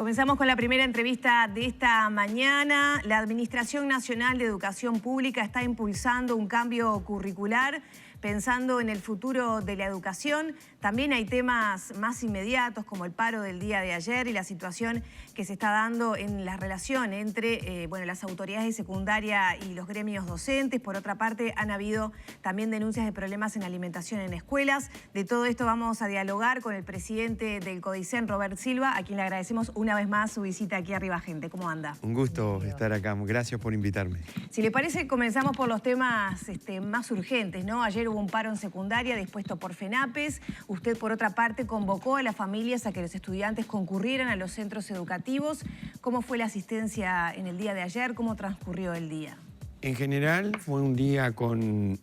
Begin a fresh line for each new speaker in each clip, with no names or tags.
Comenzamos con la primera entrevista de esta mañana. La Administración Nacional de Educación Pública está impulsando un cambio curricular pensando en el futuro de la educación. También hay temas más inmediatos como el paro del día de ayer y la situación que se está dando en la relación entre las autoridades de secundaria y los gremios docentes. Por otra parte, han habido también denuncias de problemas en alimentación en escuelas. De todo esto vamos a dialogar con el presidente del CODICEN, Robert Silva, a quien le agradecemos una vez más su visita aquí a Arriba Gente. ¿Cómo anda?
Un gusto estar acá. Gracias por invitarme.
Si le parece, comenzamos por los temas más urgentes, ¿no? Ayer hubo un paro en secundaria dispuesto por FENAPES. Usted, por otra parte, convocó a las familias a que los estudiantes concurrieran a los centros educativos. ¿Cómo fue la asistencia en el día de ayer? ¿Cómo transcurrió el día?
En general fue un día con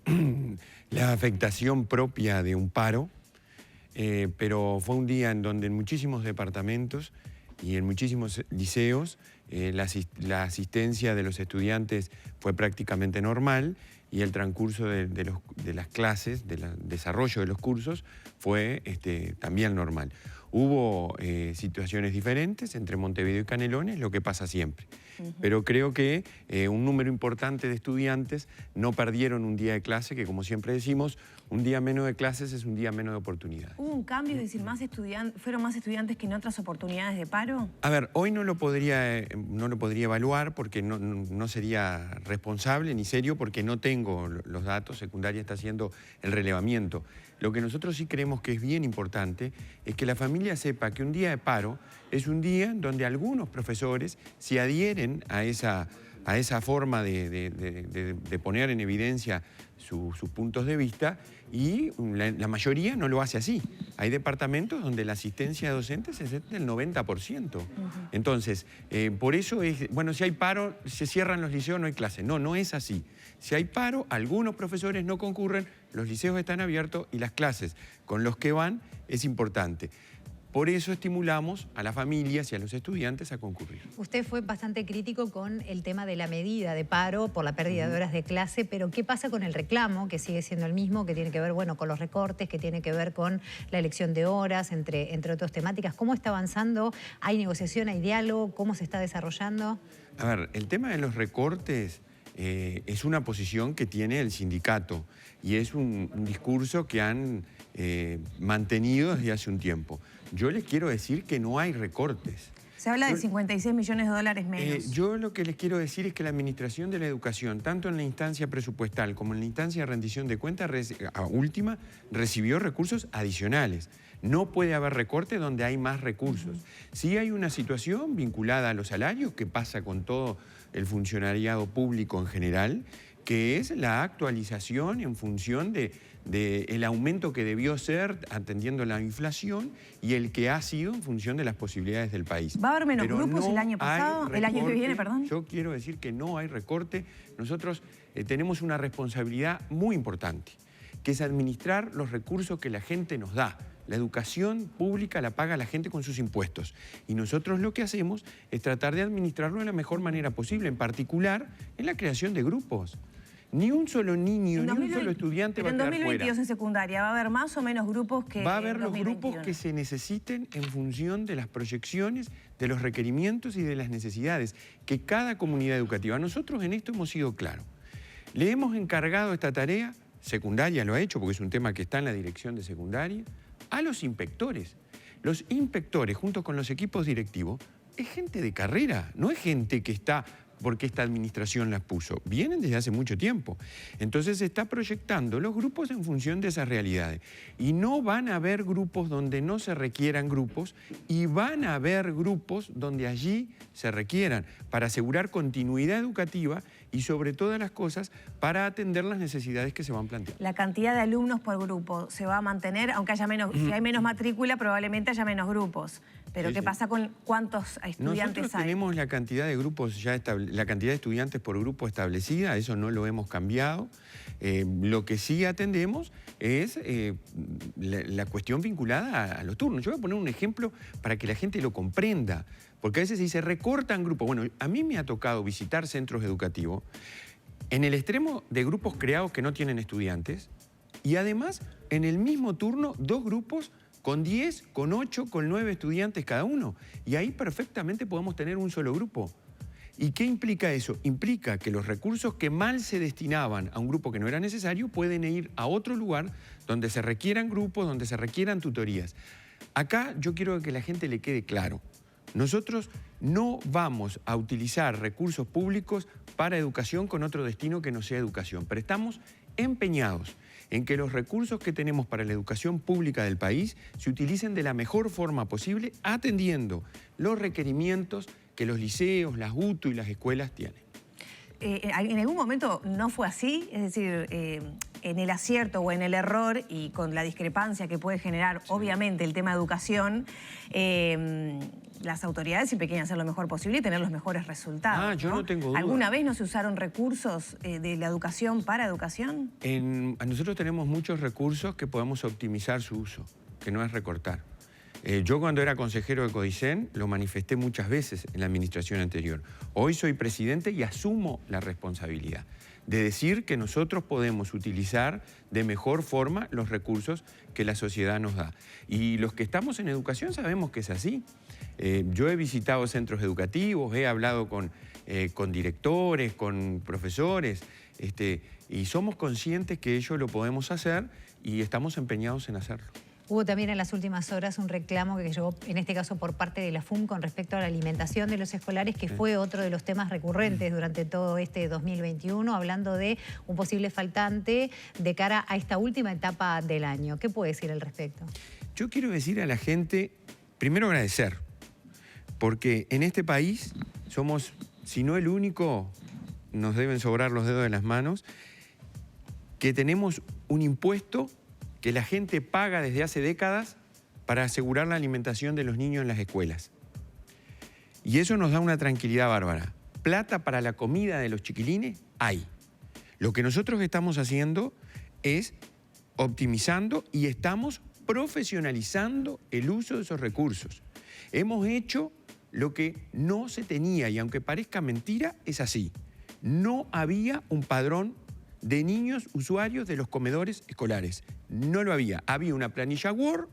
la afectación propia de un paro, pero fue un día en donde en muchísimos departamentos y en muchísimos liceos la asistencia de los estudiantes fue prácticamente normal y el transcurso de las clases, del desarrollo de los cursos, fue también normal. Hubo situaciones diferentes entre Montevideo y Canelones, lo que pasa siempre. Pero creo que un número importante de estudiantes no perdieron un día de clase, que como siempre decimos, un día menos de clases es un día menos de oportunidades.
¿Hubo un cambio, es decir, fueron más estudiantes que en otras oportunidades de paro?
A ver, hoy no lo podría evaluar porque no sería responsable ni serio porque no tengo los datos. Secundaria está haciendo el relevamiento. Lo que nosotros sí creemos que es bien importante es que la familia sepa que un día de paro es un día en donde algunos profesores se adhieren a esa forma de poner en evidencia sus puntos de vista y la mayoría no lo hace así. Hay departamentos donde la asistencia de docentes es del 90%. Entonces, por eso es, bueno, si hay paro, se cierran los liceos, no hay clase. No, no es así. Si hay paro, algunos profesores no concurren, los liceos están abiertos y las clases con los que van es importante. Por eso estimulamos a las familias y a los estudiantes a concurrir.
Usted fue bastante crítico con el tema de la medida de paro por la pérdida de horas de clase, pero ¿qué pasa con el reclamo, que sigue siendo el mismo, que tiene que ver con los recortes, que tiene que ver con la elección de horas, entre otras temáticas? ¿Cómo está avanzando? ¿Hay negociación, hay diálogo? ¿Cómo se está desarrollando?
A ver, el tema de los recortes es una posición que tiene el sindicato y es un discurso que han mantenido desde hace un tiempo. Yo les quiero decir que no hay recortes.
Se habla de 56 millones de dólares menos.
Yo lo que les quiero decir es que la Administración de la Educación, tanto en la instancia presupuestal como en la instancia de rendición de cuentas última, recibió recursos adicionales. No puede haber recorte donde hay más recursos. Sí hay una situación vinculada a los salarios que pasa con todo el funcionariado público en general, que es la actualización en función del aumento que debió ser atendiendo la inflación y el que ha sido en función de las posibilidades del país.
¿Va a haber menos grupos el año pasado? ¿El año que viene, perdón?
Yo quiero decir que no hay recorte. Nosotros tenemos una responsabilidad muy importante, que es administrar los recursos que la gente nos da. La educación pública la paga la gente con sus impuestos. Y nosotros lo que hacemos es tratar de administrarlo de la mejor manera posible, en particular en la creación de grupos. Ni un solo niño, ni un solo estudiante va a quedar fuera.
En 2022 en secundaria, ¿va a haber más o menos grupos que
va a haber los grupos que se necesiten en función de las proyecciones, de los requerimientos y de las necesidades que cada comunidad educativa. Nosotros en esto hemos sido claros. Le hemos encargado esta tarea, secundaria lo ha hecho porque es un tema que está en la dirección de secundaria, a los inspectores. Los inspectores, junto con los equipos directivos, es gente de carrera, no es gente que está porque esta administración las puso. Vienen desde hace mucho tiempo. Entonces se está proyectando los grupos en función de esas realidades. Y no van a haber grupos donde no se requieran grupos y van a haber grupos donde allí se requieran para asegurar continuidad educativa y sobre todas las cosas para atender las necesidades que se van planteando.
¿La cantidad de alumnos por grupo se va a mantener? Aunque haya menos, si hay menos matrícula, probablemente haya menos grupos. Pero ¿qué pasa con cuántos estudiantes
Nosotros
hay?
Tenemos la cantidad de grupos la cantidad de estudiantes por grupo establecida, eso no lo hemos cambiado. Lo que sí atendemos es la cuestión vinculada a los turnos. Yo voy a poner un ejemplo para que la gente lo comprenda, porque a veces se recortan grupos. Bueno, a mí me ha tocado visitar centros educativos en el extremo de grupos creados que no tienen estudiantes y además en el mismo turno 2 grupos con 10, con 8, con 9 estudiantes cada uno. Y ahí perfectamente podemos tener un solo grupo. ¿Y qué implica eso? Implica que los recursos que mal se destinaban a un grupo que no era necesario pueden ir a otro lugar donde se requieran grupos, donde se requieran tutorías. Acá yo quiero que a la gente le quede claro. Nosotros no vamos a utilizar recursos públicos para educación con otro destino que no sea educación, pero estamos empeñados en que los recursos que tenemos para la educación pública del país se utilicen de la mejor forma posible, atendiendo los requerimientos que los liceos, las UTU y las escuelas tienen.
¿En algún momento no fue así? Es decir, en el acierto o en el error y con la discrepancia que puede generar, obviamente, el tema de educación, las autoridades siempre quieren hacer lo mejor posible y tener los mejores resultados.
Yo no tengo duda.
¿Alguna vez no se usaron recursos de la educación para educación?
Nosotros tenemos muchos recursos que podemos optimizar su uso, que no es recortar. Yo cuando era consejero de Codicen lo manifesté muchas veces en la administración anterior. Hoy soy presidente y asumo la responsabilidad de decir que nosotros podemos utilizar de mejor forma los recursos que la sociedad nos da. Y los que estamos en educación sabemos que es así. Yo he visitado centros educativos, he hablado con directores, con profesores, y somos conscientes que ello lo podemos hacer y estamos empeñados en hacerlo.
Hubo también en las últimas horas un reclamo que llegó, en este caso por parte de la FUM, con respecto a la alimentación de los escolares, que fue otro de los temas recurrentes durante todo este 2021, hablando de un posible faltante de cara a esta última etapa del año. ¿Qué puede decir al respecto?
Yo quiero decir a la gente, primero agradecer, porque en este país somos, si no el único, nos deben sobrar los dedos de las manos, que tenemos un impuesto que la gente paga desde hace décadas para asegurar la alimentación de los niños en las escuelas. Y eso nos da una tranquilidad bárbara. Plata para la comida de los chiquilines hay. Lo que nosotros estamos haciendo es optimizando y estamos profesionalizando el uso de esos recursos. Hemos hecho lo que no se tenía y aunque parezca mentira, es así. No había un padrón de niños usuarios de los comedores escolares. No lo había. Había una planilla Word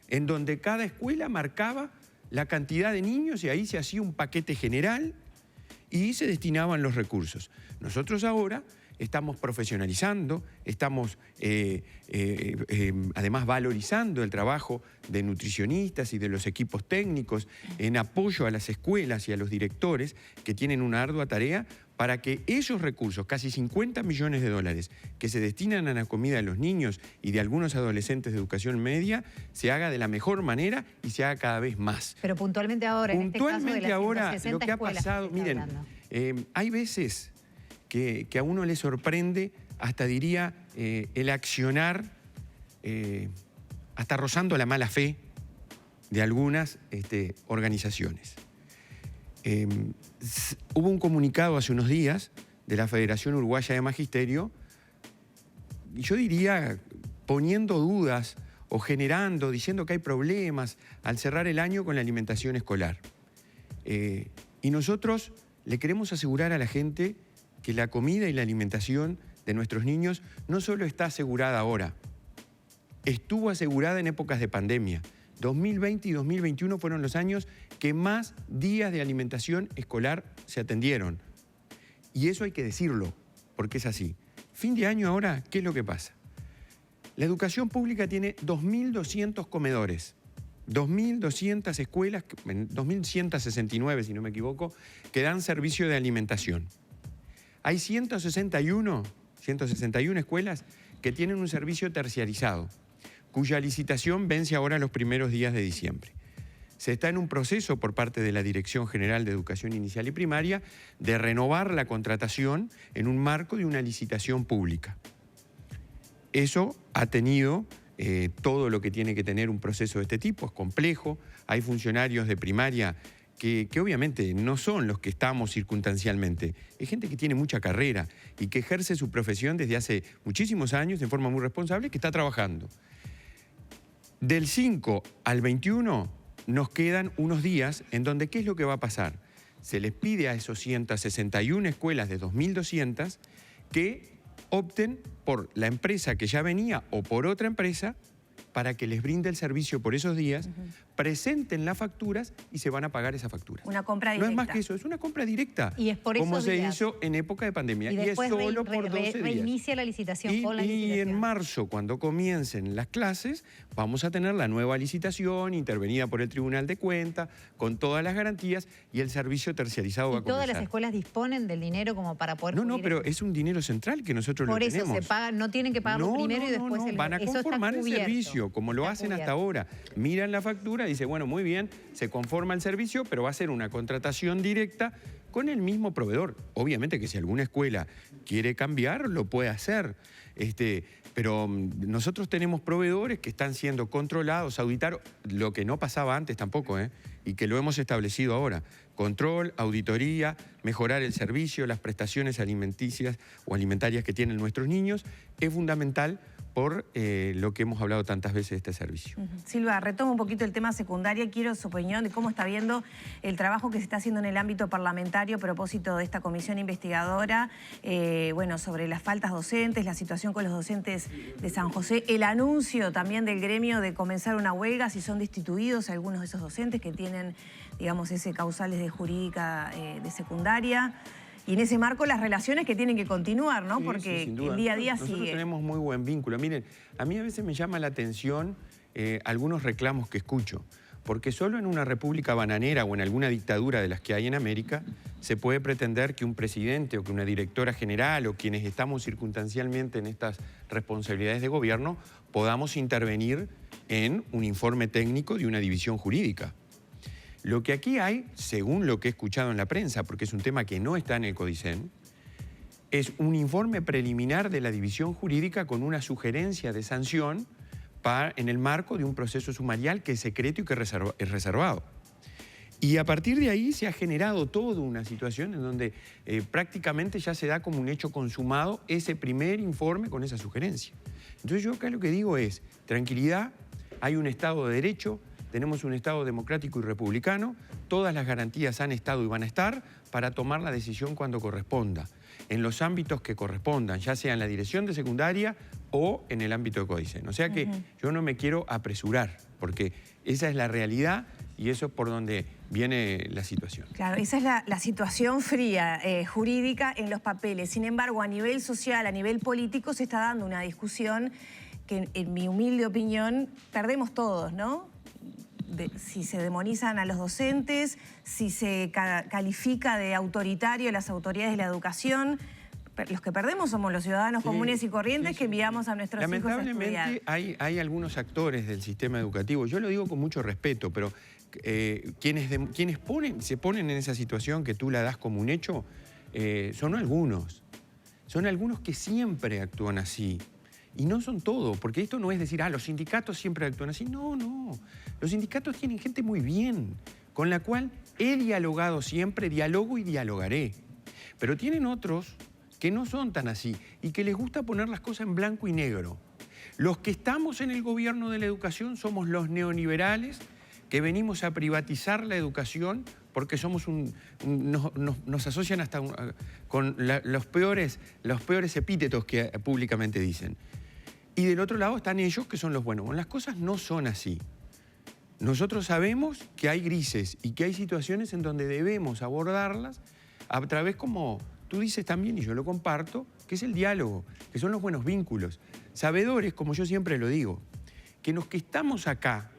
en donde cada escuela marcaba la cantidad de niños y ahí se hacía un paquete general y se destinaban los recursos. Nosotros ahora estamos profesionalizando, estamos además valorizando el trabajo de nutricionistas y de los equipos técnicos en apoyo a las escuelas y a los directores que tienen una ardua tarea para que esos recursos, casi 50 millones de dólares, que se destinan a la comida de los niños y de algunos adolescentes de educación media, se haga de la mejor manera y se haga cada vez más.
Pero puntualmente ahora, en este caso de las
ahora,
160
lo que ha
escuelas
pasado,
que está
miren, hay veces que a uno le sorprende, hasta diría, el accionar, hasta rozando la mala fe de algunas organizaciones. Hubo un comunicado hace unos días de la Federación Uruguaya de Magisterio, y yo diría, poniendo dudas o generando, diciendo que hay problemas al cerrar el año con la alimentación escolar. Y nosotros le queremos asegurar a la gente que la comida y la alimentación de nuestros niños no solo está asegurada ahora, estuvo asegurada en épocas de pandemia. 2020 y 2021 fueron los años que más días de alimentación escolar se atendieron. Y eso hay que decirlo, porque es así. Fin de año ahora, ¿qué es lo que pasa? La educación pública tiene 2.200 comedores, 2.200 escuelas, 2.169 si no me equivoco, que dan servicio de alimentación. Hay 161 escuelas que tienen un servicio terciarizado, cuya licitación vence ahora los primeros días de diciembre. Se está en un proceso por parte de la Dirección General de Educación Inicial y Primaria de renovar la contratación en un marco de una licitación pública. Eso ha tenido todo lo que tiene que tener un proceso de este tipo, es complejo, hay funcionarios de primaria que obviamente no son los que estamos circunstancialmente. Es gente que tiene mucha carrera y que ejerce su profesión desde hace muchísimos años de forma muy responsable, que está trabajando. Del 5 al 21 nos quedan unos días en donde, ¿qué es lo que va a pasar? Se les pide a esos 161 escuelas de 2.200 que opten por la empresa que ya venía o por otra empresa para que les brinde el servicio por esos días, presenten las facturas y se van a pagar esas facturas.
Una compra directa.
No es más que eso, es una compra directa.
Y es por
como
esos
se
días.
hizo en época de pandemia.
Y después
es solo por 12 días.
reinicia la licitación con la licitación.
Y en marzo, cuando comiencen las clases, vamos a tener la nueva licitación intervenida por el Tribunal de Cuentas, con todas las garantías, y el servicio terciarizado va a comenzar.
¿Todas las escuelas disponen del dinero como para poder
No,
cubrir
pero
eso?
es un dinero central que nosotros
Por
lo
eso
tenemos.
se paga, no tienen que pagarlo primero y después
van a conformar el servicio, como lo
Está
hacen
cubierto.
hasta ahora. Miran la factura y dicen, bueno, muy bien, se conforma el servicio, pero va a ser una contratación directa con el mismo proveedor. Obviamente que si alguna escuela quiere cambiar, lo puede hacer. Pero nosotros tenemos proveedores que están siendo controlados, auditados, lo que no pasaba antes tampoco, y que lo hemos establecido ahora. Control, auditoría, mejorar el servicio, las prestaciones alimenticias o alimentarias que tienen nuestros niños, es fundamental por lo que hemos hablado tantas veces de este servicio.
Silva, retomo un poquito el tema secundaria. Quiero su opinión de cómo está viendo el trabajo que se está haciendo en el ámbito parlamentario a propósito de esta comisión investigadora, bueno, sobre las faltas docentes, la situación con los docentes de San José, el anuncio también del gremio de comenzar una huelga si son destituidos algunos de esos docentes que tienen, digamos, ese causales de jurídica de secundaria. Y en ese marco las relaciones que tienen que continuar, ¿no?
Sí,
porque
sin duda.
el día a día
Nosotros
sigue.
tenemos muy buen vínculo. Miren, a mí a veces me llama la atención algunos reclamos que escucho, porque solo en una república bananera o en alguna dictadura de las que hay en América se puede pretender que un presidente o que una directora general o quienes estamos circunstancialmente en estas responsabilidades de gobierno podamos intervenir en un informe técnico de una división jurídica. Lo que aquí hay, según lo que he escuchado en la prensa, porque es un tema que no está en el Codicen, es un informe preliminar de la división jurídica con una sugerencia de sanción en el marco de un proceso sumarial que es secreto y que es reservado. Y a partir de ahí se ha generado toda una situación en donde prácticamente ya se da como un hecho consumado ese primer informe con esa sugerencia. Entonces yo acá lo que digo es, tranquilidad, hay un Estado de Derecho, tenemos un Estado democrático y republicano, todas las garantías han estado y van a estar para tomar la decisión cuando corresponda, en los ámbitos que correspondan, ya sea en la dirección de secundaria o en el ámbito de Codicen. O sea que yo no me quiero apresurar, porque esa es la realidad y eso es por donde viene la situación.
Claro, esa es la situación fría, jurídica en los papeles. Sin embargo, a nivel social, a nivel político, se está dando una discusión que, en mi humilde opinión, perdemos todos, ¿no? Si se demonizan a los docentes, si se califica de autoritario a las autoridades de la educación. Los que perdemos somos los ciudadanos comunes y corrientes que enviamos a nuestros hijos a estudiar.
Lamentablemente hay algunos actores del sistema educativo, yo lo digo con mucho respeto, pero quienes se ponen en esa situación que tú la das como un hecho, son algunos. Son algunos que siempre actúan así. Y no son todos, porque esto no es decir, los sindicatos siempre actúan así. No, no. Los sindicatos tienen gente muy bien, con la cual he dialogado siempre, dialogo y dialogaré. Pero tienen otros que no son tan así y que les gusta poner las cosas en blanco y negro. Los que estamos en el gobierno de la educación somos los neoliberales que venimos a privatizar la educación porque somos nos asocian hasta con los peores epítetos que públicamente dicen. Y del otro lado están ellos que son los buenos. Bueno, las cosas no son así. Nosotros sabemos que hay grises y que hay situaciones en donde debemos abordarlas a través, como tú dices también, y yo lo comparto, que es el diálogo, que son los buenos vínculos. Sabedores, como yo siempre lo digo, que los que estamos acá,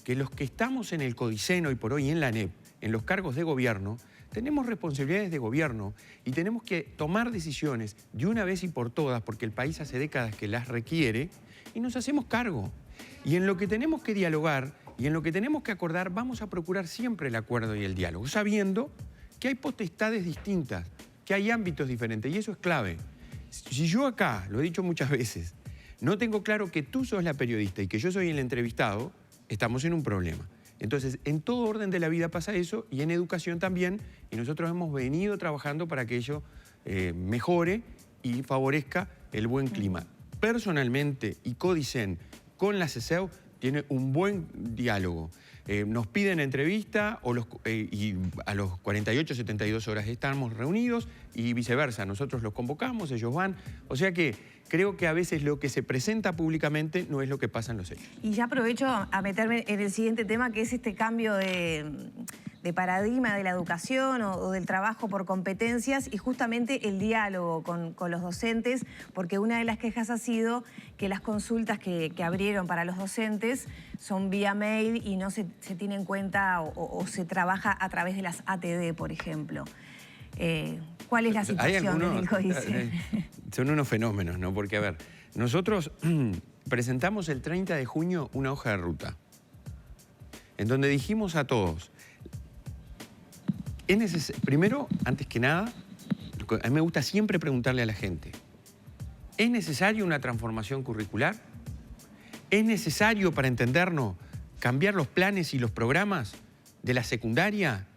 que los que estamos en el Codicen hoy por hoy en la ANEP, en los cargos de gobierno, tenemos responsabilidades de gobierno y tenemos que tomar decisiones de una vez y por todas, porque el país hace décadas que las requiere, y nos hacemos cargo. Y en lo que tenemos que dialogar y en lo que tenemos que acordar, vamos a procurar siempre el acuerdo y el diálogo, sabiendo que hay potestades distintas, que hay ámbitos diferentes, y eso es clave. Si yo acá, lo he dicho muchas veces, no tengo claro que tú sos la periodista y que yo soy el entrevistado, estamos en un problema. Entonces, en todo orden de la vida pasa eso, y en educación también, y nosotros hemos venido trabajando para que ello mejore y favorezca el buen clima. Personalmente y Codicen, con la CESEU, tiene un buen diálogo. Nos piden entrevista y a los 48, 72 horas estamos reunidos y viceversa. Nosotros los convocamos, ellos van. O sea que creo que a veces lo que se presenta públicamente no es lo que pasa en los hechos.
Y ya aprovecho a meterme en el siguiente tema, que es este cambio de paradigma de la educación o del trabajo por competencias y justamente el diálogo con los docentes, porque una de las quejas ha sido que las consultas que abrieron para los docentes son vía mail y no se tiene en cuenta o se trabaja a través de las ATD, por ejemplo. ¿Cuál es la situación del códice?
Son unos fenómenos, ¿no? Porque, a ver, nosotros presentamos el 30 de junio una hoja de ruta en donde dijimos a todos, primero, antes que nada, a mí me gusta siempre preguntarle a la gente, ¿es necesaria una transformación curricular? ¿Es necesario, para entendernos, cambiar los planes y los programas de la secundaria,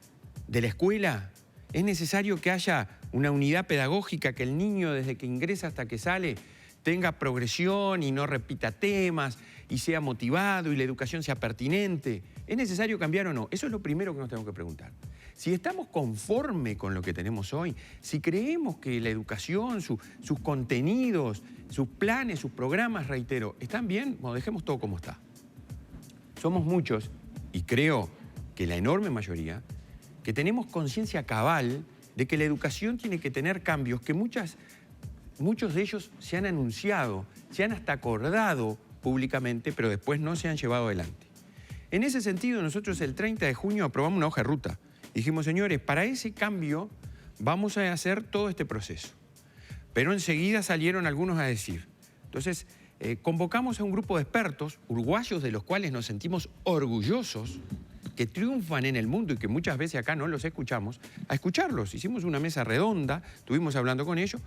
de la escuela? ¿Es necesario que haya una unidad pedagógica, que el niño desde que ingresa hasta que sale tenga progresión y no repita temas y sea motivado y la educación sea pertinente? ¿Es necesario cambiar o no? Eso es lo primero que nos tenemos que preguntar. Si estamos conformes con lo que tenemos hoy, si creemos que la educación, sus contenidos, sus planes, sus programas, reitero, están bien, bueno, dejemos todo como está. Somos muchos, y creo que la enorme mayoría, que tenemos conciencia cabal de que la educación tiene que tener cambios que muchos de ellos se han anunciado, se han hasta acordado públicamente, pero después no se han llevado adelante. En ese sentido, nosotros el 30 de junio aprobamos una hoja de ruta. Dijimos, señores, para ese cambio vamos a hacer todo este proceso. Pero enseguida salieron algunos a decir. Entonces, convocamos a un grupo de expertos, uruguayos, de los cuales nos sentimos orgullosos, que triunfan en el mundo y que muchas veces acá no los escuchamos, a escucharlos. Hicimos una mesa redonda, estuvimos hablando con ellos.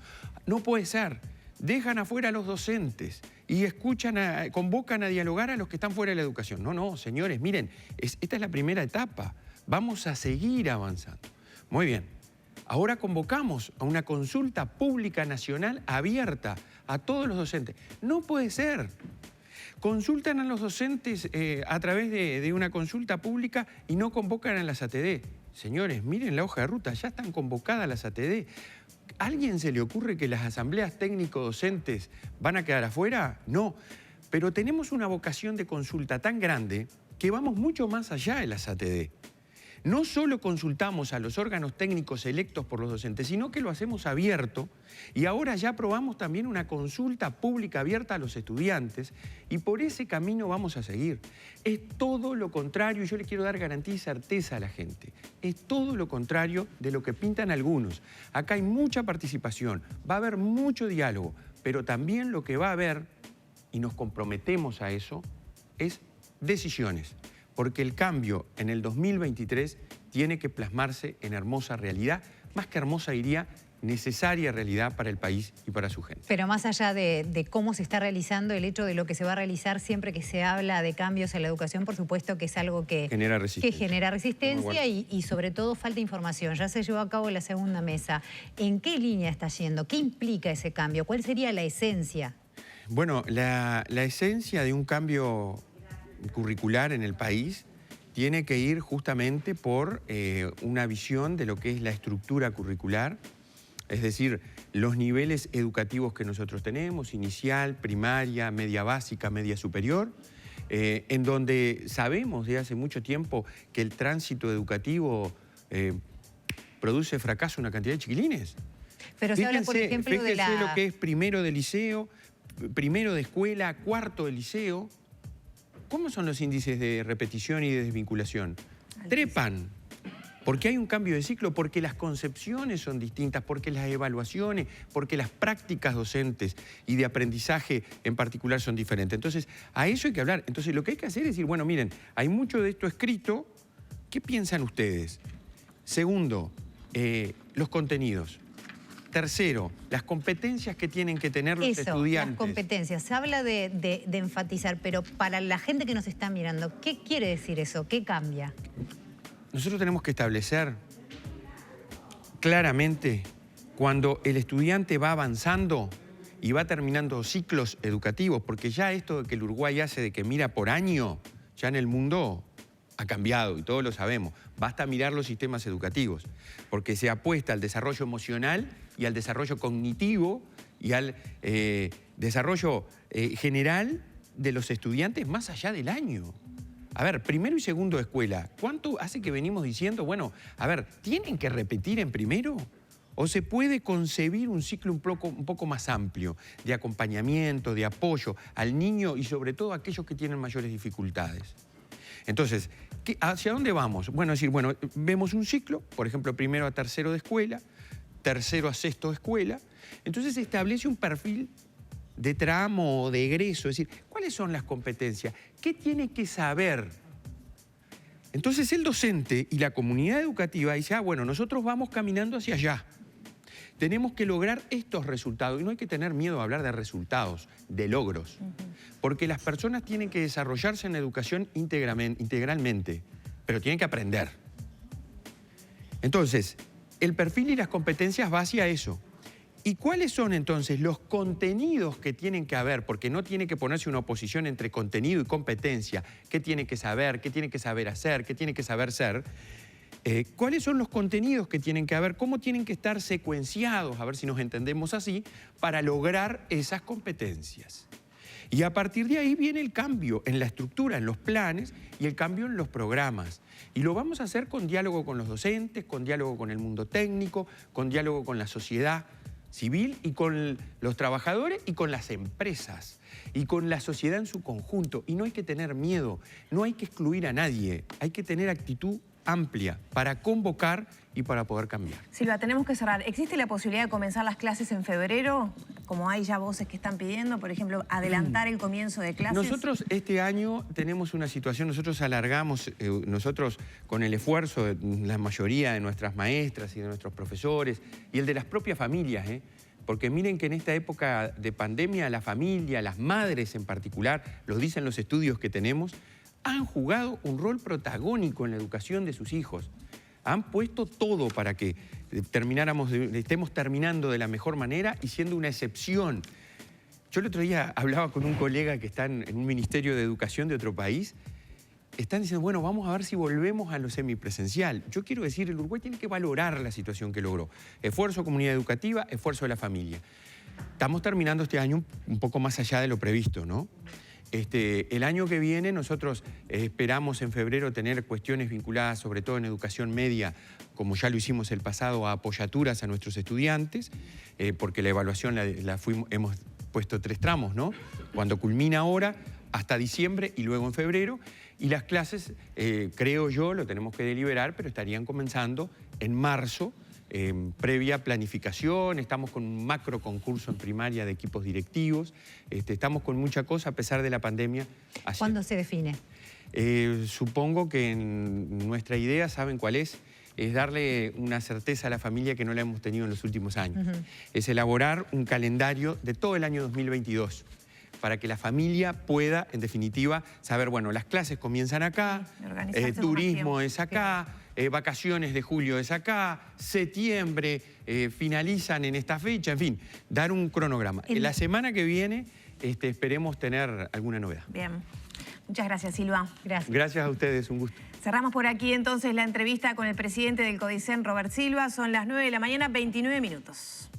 No puede ser. Dejan afuera a los docentes y convocan a dialogar a los que están fuera de la educación. No, no, señores, miren, esta es la primera etapa. Vamos a seguir avanzando. Muy bien. Ahora convocamos a una consulta pública nacional abierta a todos los docentes. No puede ser. Consultan a los docentes a través de una consulta pública y no convocan a las ATD. Señores, miren la hoja de ruta, ya están convocadas las ATD. ¿A alguien se le ocurre que las asambleas técnico-docentes van a quedar afuera? No, pero tenemos una vocación de consulta tan grande que vamos mucho más allá de las ATD. No solo consultamos a los órganos técnicos electos por los docentes, sino que lo hacemos abierto y ahora ya aprobamos también una consulta pública abierta a los estudiantes y por ese camino vamos a seguir. Es todo lo contrario, y yo le quiero dar garantía y certeza a la gente, es todo lo contrario de lo que pintan algunos. Acá hay mucha participación, va a haber mucho diálogo, pero también lo que va a haber, y nos comprometemos a eso, es decisiones. Porque el cambio en el 2023 tiene que plasmarse en hermosa realidad, más que hermosa diría, necesaria realidad para el país y para su gente.
Pero más allá de cómo se está realizando, el hecho de lo que se va a realizar siempre que se habla de cambios en la educación, por supuesto que es algo que genera resistencia y sobre todo falta información. Ya se llevó a cabo la segunda mesa. ¿En qué línea está yendo? ¿Qué implica ese cambio? ¿Cuál sería la esencia?
Bueno, la esencia de un cambio curricular en el país tiene que ir justamente por una visión de lo que es la estructura curricular, es decir, los niveles educativos que nosotros tenemos, inicial, primaria, media básica, media superior, en donde sabemos de hace mucho tiempo que el tránsito educativo produce fracaso en una cantidad de chiquilines.
Pero se habla, por ejemplo, de
lo que es primero de liceo, primero de escuela, cuarto de liceo. ¿Cómo son los índices de repetición y de desvinculación? Trepan, porque hay un cambio de ciclo, porque las concepciones son distintas, porque las evaluaciones, porque las prácticas docentes y de aprendizaje en particular son diferentes. Entonces, a eso hay que hablar. Entonces, lo que hay que hacer es decir, bueno, miren, hay mucho de esto escrito, ¿qué piensan ustedes? Segundo, los contenidos. Tercero, las competencias que tienen que tener los estudiantes.
Las competencias. Se habla de enfatizar, pero para la gente que nos está mirando, ¿qué quiere decir eso? ¿Qué cambia?
Nosotros tenemos que establecer claramente cuando el estudiante va avanzando y va terminando ciclos educativos, porque ya esto de que el Uruguay hace de que mira por año, ya en el mundo ha cambiado y todos lo sabemos. Basta mirar los sistemas educativos, porque se apuesta al desarrollo emocional y al desarrollo cognitivo y al desarrollo general de los estudiantes más allá del año. A ver, primero y segundo de escuela, ¿cuánto hace que venimos diciendo, bueno, a ver, ¿tienen que repetir en primero? ¿O se puede concebir un ciclo un poco más amplio de acompañamiento, de apoyo al niño y sobre todo a aquellos que tienen mayores dificultades? Entonces, ¿hacia dónde vamos? Bueno, es decir, bueno, vemos un ciclo, por ejemplo, primero a tercero de escuela, tercero a sexto de escuela, entonces se establece un perfil de tramo o de egreso, es decir, ¿cuáles son las competencias? ¿Qué tiene que saber? Entonces el docente y la comunidad educativa dice, bueno, nosotros vamos caminando hacia allá. Tenemos que lograr estos resultados. Y no hay que tener miedo a hablar de resultados, de logros. Porque las personas tienen que desarrollarse en la educación integralmente, pero tienen que aprender. Entonces, el perfil y las competencias va hacia eso. ¿Y cuáles son entonces los contenidos que tienen que haber? Porque no tiene que ponerse una oposición entre contenido y competencia. ¿Qué tiene que saber? ¿Qué tiene que saber hacer? ¿Qué tiene que saber ser? ¿Cuáles son los contenidos que tienen que haber? ¿Cómo tienen que estar secuenciados? A ver si nos entendemos así, para lograr esas competencias. Y a partir de ahí viene el cambio en la estructura, en los planes y el cambio en los programas. Y lo vamos a hacer con diálogo con los docentes, con diálogo con el mundo técnico, con diálogo con la sociedad civil y con los trabajadores y con las empresas y con la sociedad en su conjunto. Y no hay que tener miedo, no hay que excluir a nadie, hay que tener actitud amplia para convocar y para poder cambiar.
Silva, tenemos que cerrar. ¿Existe la posibilidad de comenzar las clases en febrero? Como hay ya voces que están pidiendo, por ejemplo, adelantar el comienzo de clases.
Nosotros este año tenemos una situación, nosotros alargamos, nosotros con el esfuerzo de la mayoría de nuestras maestras y de nuestros profesores y el de las propias familias, porque miren que en esta época de pandemia la familia, las madres en particular, lo dicen los estudios que tenemos, han jugado un rol protagónico en la educación de sus hijos. Han puesto todo para que estemos terminando de la mejor manera y siendo una excepción. Yo el otro día hablaba con un colega que está en un ministerio de educación de otro país. Están diciendo, bueno, vamos a ver si volvemos a lo semipresencial. Yo quiero decir, el Uruguay tiene que valorar la situación que logró. Esfuerzo comunidad educativa, esfuerzo de la familia. Estamos terminando este año un poco más allá de lo previsto, ¿no? El año que viene nosotros esperamos en febrero tener cuestiones vinculadas sobre todo en educación media, como ya lo hicimos el pasado, a apoyaturas a nuestros estudiantes, porque la evaluación hemos puesto 3 tramos, ¿no? Cuando culmina ahora, hasta diciembre y luego en febrero, y las clases, creo yo, lo tenemos que deliberar, pero estarían comenzando en marzo, previa planificación, estamos con un macro concurso en primaria de equipos directivos, estamos con mucha cosa a pesar de la pandemia.
¿Cuándo se define?
Supongo que nuestra idea, ¿saben cuál es? Es darle una certeza a la familia que no la hemos tenido en los últimos años. Es elaborar un calendario de todo el año 2022 para que la familia pueda, en definitiva, saber, bueno, las clases comienzan acá, turismo es acá, vacaciones de julio es acá, septiembre finalizan en esta fecha, en fin, dar un cronograma. La semana que viene esperemos tener alguna novedad.
Bien. Muchas gracias, Silva.
Gracias.
Gracias a ustedes, un gusto.
Cerramos por aquí entonces la entrevista con el presidente del CODICEN, Robert Silva. Son las 9 de la mañana, 29 minutos.